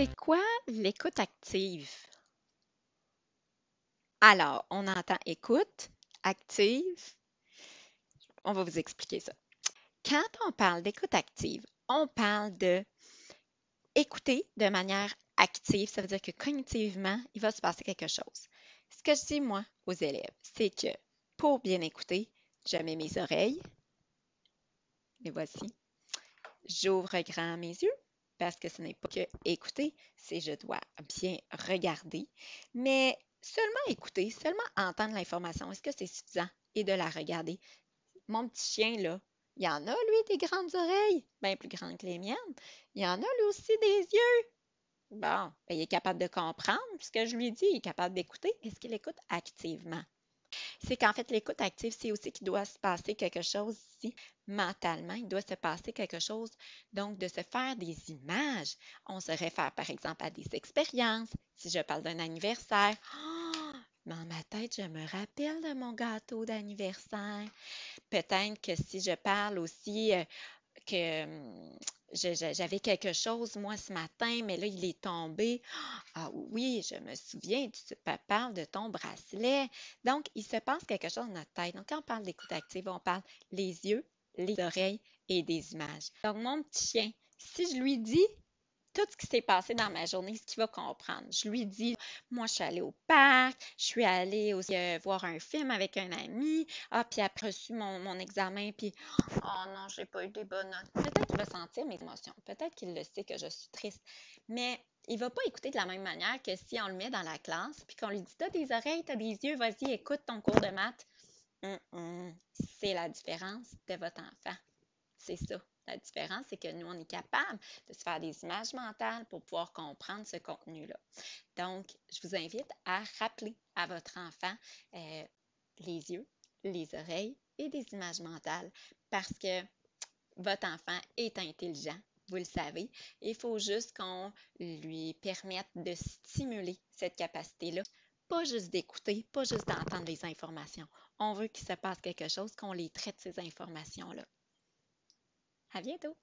C'est quoi l'écoute active? Alors, on entend écoute, active. On va vous expliquer ça. Quand on parle d'écoute active, on parle de écouter de manière active. Ça veut dire que cognitivement, il va se passer quelque chose. Ce que je dis, moi, aux élèves, c'est que pour bien écouter, je mets mes oreilles. Les voici. J'ouvre grand mes yeux parce que ce n'est pas que écouter, c'est je dois bien regarder. Mais seulement écouter, seulement entendre l'information, est-ce que c'est suffisant? Et de la regarder. Mon petit chien, là, il y en a, lui, des grandes oreilles, bien plus grandes que les miennes. Il y en a, lui aussi, des yeux. Bon, ben, il est capable de comprendre ce que je lui dis, il est capable d'écouter. Est-ce qu'il écoute activement? C'est qu'en fait, l'écoute active, c'est aussi qu'il doit se passer quelque chose ici mentalement. Il doit se passer quelque chose, donc de se faire des images. On se réfère par exemple à des expériences. Si je parle d'un anniversaire, dans ma tête, je me rappelle de mon gâteau d'anniversaire. Peut-être que si je parle aussi que j'avais quelque chose, moi, ce matin, mais là, il est tombé. Ah oui, je me souviens, tu parles de ton bracelet. Donc, il se passe quelque chose dans notre tête. Donc, quand on parle d'écoute active, on parle les yeux, les oreilles et des images. Donc, mon petit chien, si je lui dis tout ce qui s'est passé dans ma journée, ce qu'il va comprendre. Je lui dis, moi, je suis allée au parc, je suis allée aussi voir un film avec un ami, puis après, j'ai reçu mon examen, puis, oh non, j'ai pas eu des bonnes notes. Peut-être qu'il va sentir mes émotions, peut-être qu'il le sait que je suis triste, mais il va pas écouter de la même manière que si on le met dans la classe, puis qu'on lui dit, t'as des oreilles, t'as des yeux, vas-y, écoute ton cours de maths. C'est la différence de votre enfant. C'est ça. La différence, c'est que nous, on est capable de se faire des images mentales pour pouvoir comprendre ce contenu-là. Donc, je vous invite à rappeler à votre enfant les yeux, les oreilles et des images mentales parce que votre enfant est intelligent, vous le savez. Il faut juste qu'on lui permette de stimuler cette capacité-là. Pas juste d'écouter, pas juste d'entendre les informations. On veut qu'il se passe quelque chose, qu'on les traite ces informations-là. À bientôt!